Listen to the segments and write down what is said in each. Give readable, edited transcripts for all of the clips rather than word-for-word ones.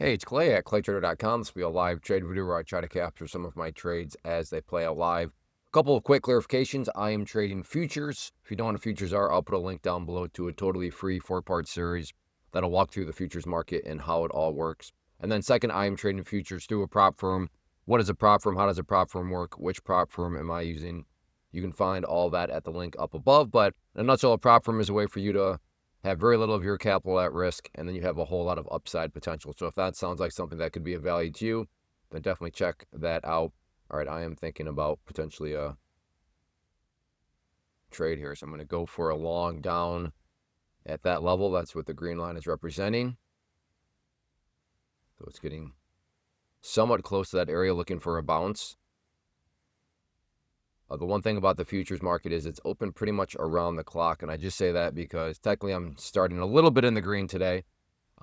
Hey, it's Clay at claytrader.com. This will be a live trade video where I try to capture some of my trades as they play out live. A couple of quick clarifications. I am trading futures. If you don't know what futures are, I'll put a link down below to a totally free 4-part series that'll walk through the futures market and how it all works. And then second, I am trading futures through a prop firm. What is a prop firm? How does a prop firm work? Which prop firm am I using? You can find all that at the link up above. But in a nutshell, a prop firm is a way for you to have very little of your capital at risk, and then you have a whole lot of upside potential. So if that sounds like something that could be of value to you, then definitely check that out. All right, I am thinking about potentially a trade here. So I'm going to go for a long down at that level. That's what the green line is representing. So it's getting somewhat close to that area, looking for a bounce. The one thing about the futures market is it's open pretty much around the clock, and I just say that because technically I'm starting a little bit in the green today,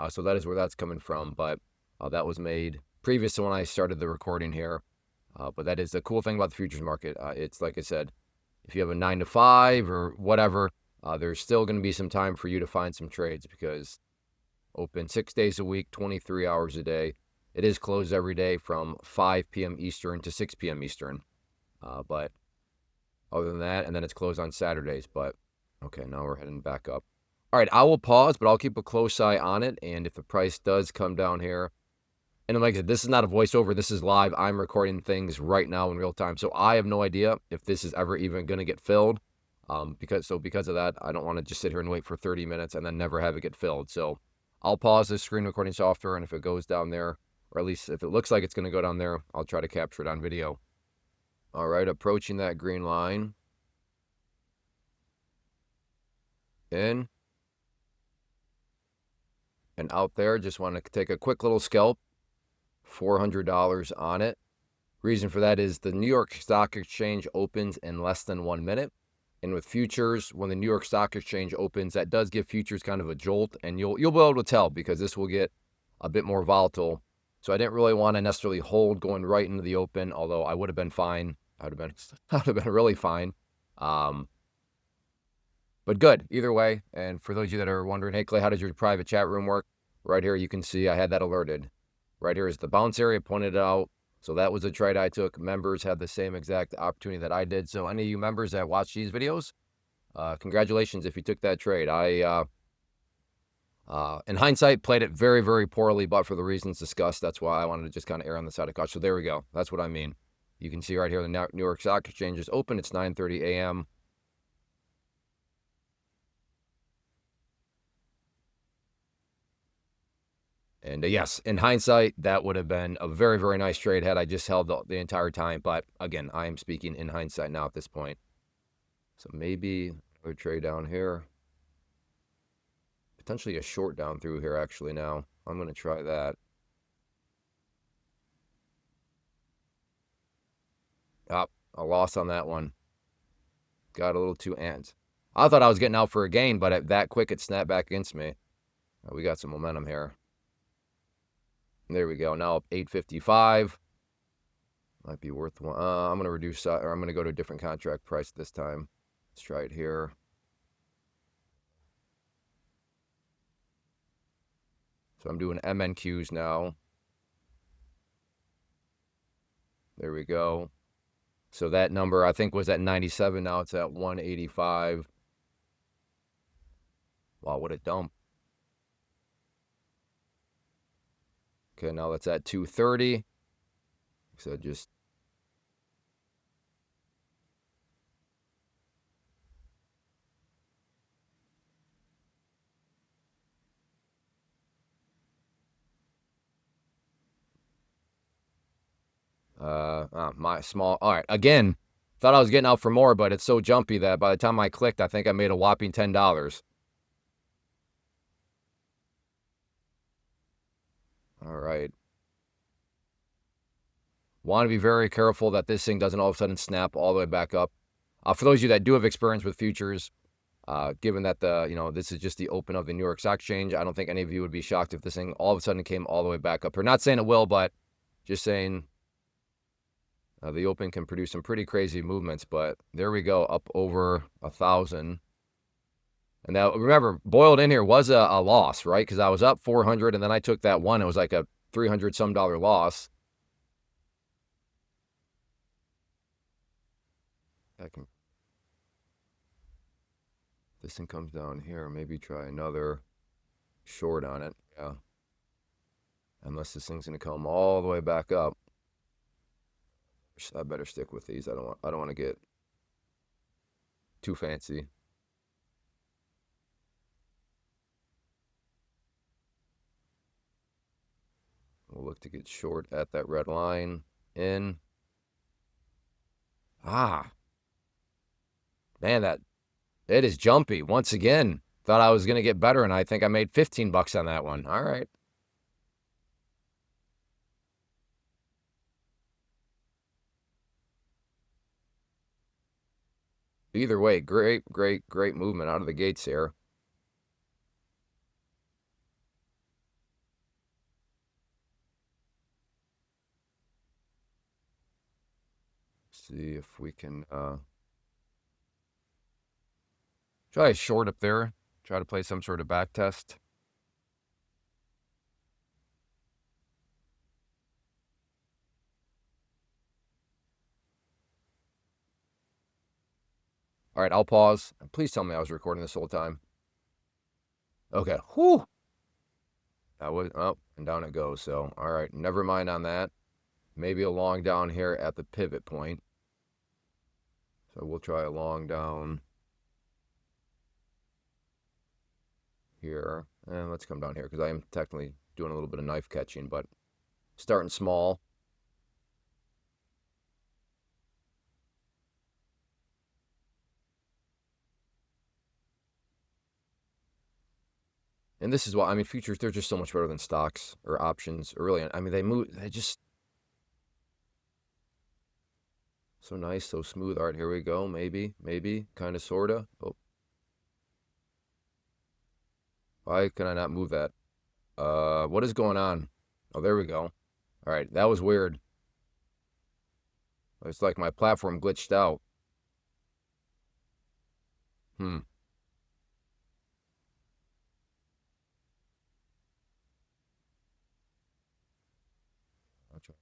so that is where that's coming from, but that was made previous to when I started the recording here, but that is the cool thing about the futures market. It's like I said, if you have a 9 to 5 or whatever, there's still going to be some time for you to find some trades because open 6 days a week, 23 hours a day. It is closed every day from 5 p.m. Eastern to 6 p.m. Eastern, but other than that, and then it's closed on Saturdays. But okay, now we're heading back up. All right, I will pause, but I'll keep a close eye on it. And if the price does come down here, and like I said, this is not a voiceover, this is live. I'm recording things right now in real time. So I have no idea if this is ever even going to get filled. Because of that, I don't want to just sit here and wait for 30 minutes and then never have it get filled. So I'll pause this screen recording software, and if it goes down there, or at least if it looks like it's going to go down there, I'll try to capture it on video. All right, approaching that green line. In. And out there, just want to take a quick little scalp. $400 on it. Reason for that is the New York Stock Exchange opens in less than 1 minute. And with futures, when the New York Stock Exchange opens, that does give futures kind of a jolt. And you'll be able to tell because this will get a bit more volatile. So I didn't really want to necessarily hold going right into the open, although I would have been fine. I would have been really fine. But good either way. And for those of you that are wondering, hey Clay, how does your private chat room work? Right here, you can see I had that alerted. Right here is the bounce area, pointed it out. So that was a trade I took. Members had the same exact opportunity that I did. So any of you members that watch these videos, congratulations if you took that trade. I in hindsight, played it very, very poorly, but for the reasons discussed, that's why I wanted to just kind of err on the side of caution. So there we go. That's what I mean. You can see right here, the New York Stock Exchange is open. It's 9:30 a.m. And yes, in hindsight, that would have been a very, very nice trade had I just held the entire time. But again, I am speaking in hindsight now at this point. So maybe a trade down here. Potentially a short down through here, actually, now. I'm going to try that. Oh, a loss on that one. Got a little too ant. I thought I was getting out for a gain, but that quick, it snapped back against me. We got some momentum here. There we go. Now up 855. Might be worth one. I'm going to reduce, or I'm going to go to a different contract price this time. Let's try it here. So I'm doing MNQs now. There we go. So that number, I think, was at 97. Now it's at 185. Wow, what a dump. Okay, now that's at 230. So just... my small, all right, again, thought I was getting out for more, but it's so jumpy that by the time I clicked, I think I made a whopping $10. All right. Want to be very careful that this thing doesn't all of a sudden snap all the way back up. For those of you that do have experience with futures, given that this is just the open of the New York Stock Exchange, I don't think any of you would be shocked if this thing all of a sudden came all the way back up. We're not saying it will, but just saying the open can produce some pretty crazy movements. But there we go, up over 1,000. And now, remember, boiled in here was a loss, right? Because I was up 400, and then I took that one. It was like a $300 some loss. This thing comes down here, maybe try another short on it. Yeah. Unless this thing's gonna come all the way back up. I better stick with these. I don't want to get too fancy. We'll look to get short at that red line. In. Ah. Man, it is jumpy. Once again, thought I was going to get better, and I think I made 15 bucks on that one. All right. Either way, great movement out of the gates here. See if we can try a short up there. Try to play some sort of back test. All right, I'll pause. Please tell me I was recording this whole time. Okay. Whew. That was up and down it goes. So, all right, never mind on that. Maybe a long down here at the pivot point. So we'll try a long down here. And let's come down here because I am technically doing a little bit of knife catching, but starting small. And this is why, I mean, futures, they're just so much better than stocks or options early. I mean, they just so nice, so smooth. All right, here we go. Maybe, kind of, sort of. Oh. Why can I not move that? What is going on? Oh, there we go. All right, that was weird. It's like my platform glitched out. I'll try.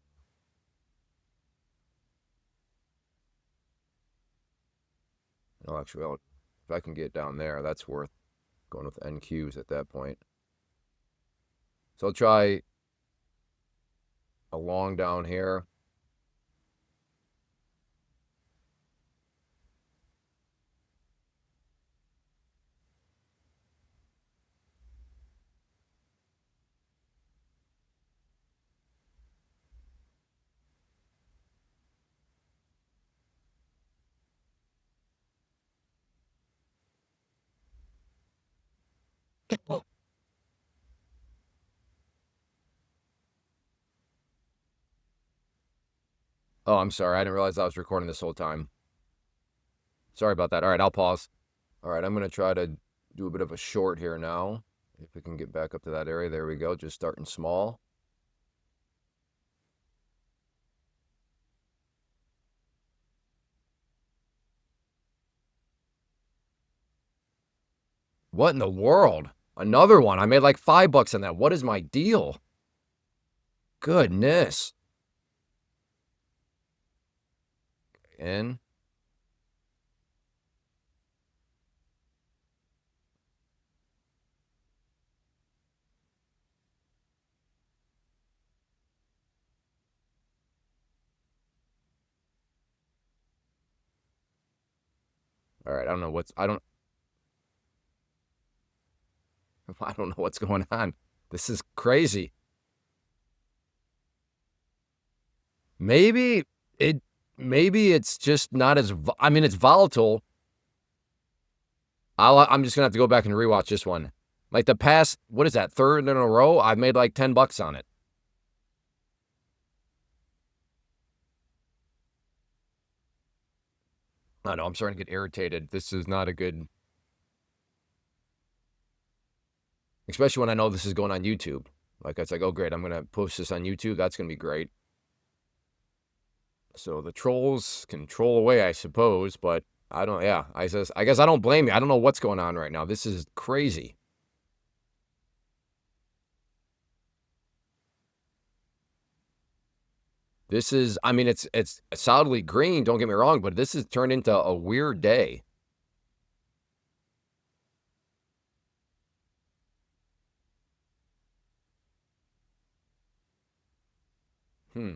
No, actually, if I can get down there, that's worth going with NQs at that point. So I'll try a long down here. Oh, I'm sorry. I didn't realize I was recording this whole time. Sorry about that. All right, I'll pause. All right, I'm going to try to do a bit of a short here now. If we can get back up to that area. There we go. Just starting small. What in the world? Another one. I made like $5 on that. What is my deal? Goodness. In. All right, I don't know what's going on. This is crazy. Maybe it's just not as, I mean, it's volatile. I'm just going to have to go back and rewatch this one. Like the past, what is that, third in a row? I've made like $10 on it. I know, I'm starting to get irritated. This is not a good, especially when I know this is going on YouTube. Like, it's like, oh, great, I'm going to post this on YouTube. That's going to be great. So the trolls can troll away, I suppose, but I guess I don't blame you. I don't know what's going on right now. This is crazy. This is, I mean, it's solidly green, don't get me wrong, but this has turned into a weird day. Hmm.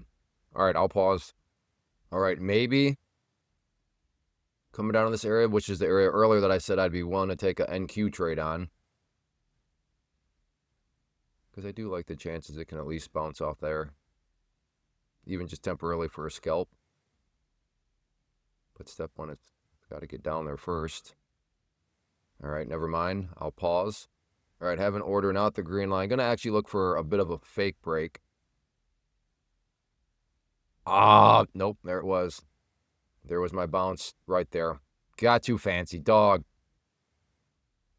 All right, I'll pause. All right, maybe coming down to this area, which is the area earlier that I said I'd be willing to take a NQ trade on. Because I do like the chances it can at least bounce off there, even just temporarily for a scalp. But step one, it's got to get down there first. All right, never mind. I'll pause. All right, have an order out the green line. Going to actually look for a bit of a fake break. Ah, nope, there it was. There was my bounce right there. Got too fancy, dog.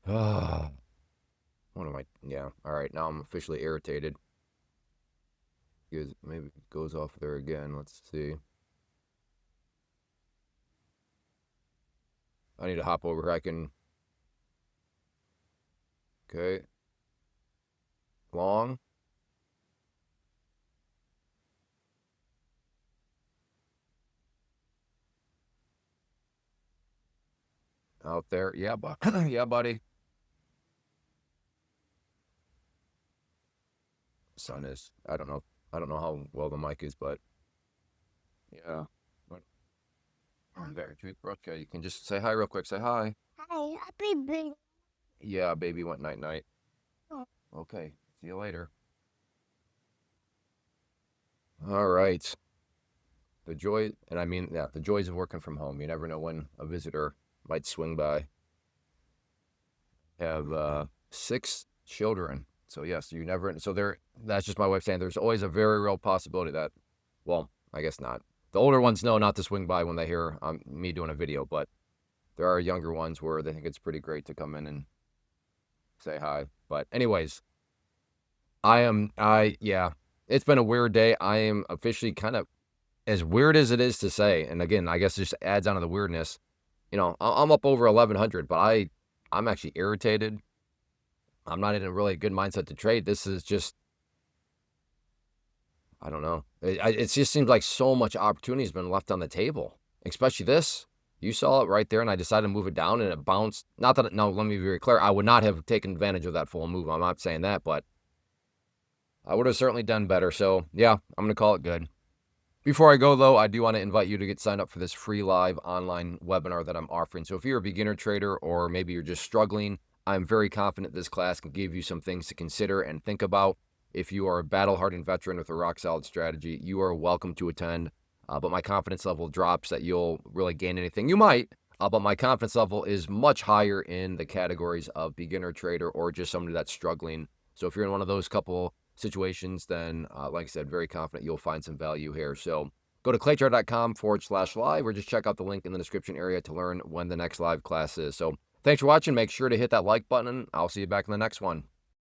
Ah, what am I? Yeah, all right, now I'm officially irritated. Maybe it goes off there again. Let's see. I need to hop over here. I can. Okay. Long. Out there. Yeah, yeah, buddy. Sun is. I don't know. I don't know how well the mic is, but yeah. But very true. Okay, you can just say hi real quick. Say hi. Hi, happy birthday. Yeah, baby went night night. Okay. See you later. All right. The joy, and I mean, yeah, the joys of working from home. You never know when a visitor might swing by. Have 6 children. So yes, you never. So there. That's just my wife saying there's always a very real possibility that, well, I guess not. The older ones know not to swing by when they hear me doing a video, but there are younger ones where they think it's pretty great to come in and say hi. But anyways, yeah, it's been a weird day. I am officially kind of, as weird as it is to say, and again, I guess it just adds on to the weirdness. You know, I'm up over 1100, but I'm actually irritated. I'm not in a really good mindset to trade. This is just, I don't know. It just seems like so much opportunity has been left on the table, especially this. You saw it right there, and I decided to move it down, and it bounced. Not that, no, let me be very clear. I would not have taken advantage of that full move. I'm not saying that, but I would have certainly done better. So, yeah, I'm going to call it good. Before I go, though, I do want to invite you to get signed up for this free live online webinar that I'm offering. So if you're a beginner trader or maybe you're just struggling, I'm very confident this class can give you some things to consider and think about. If you are a battle-hardened veteran with a rock-solid strategy, you are welcome to attend. But my confidence level drops that you'll really gain anything. You might, but my confidence level is much higher in the categories of beginner trader or just somebody that's struggling. So if you're in one of those couple situations, then like I said, very confident you'll find some value here. So go to claytrader.com/live or just check out the link in the description area to learn when the next live class is. So thanks for watching. Make sure to hit that like button. I'll see you back in the next one.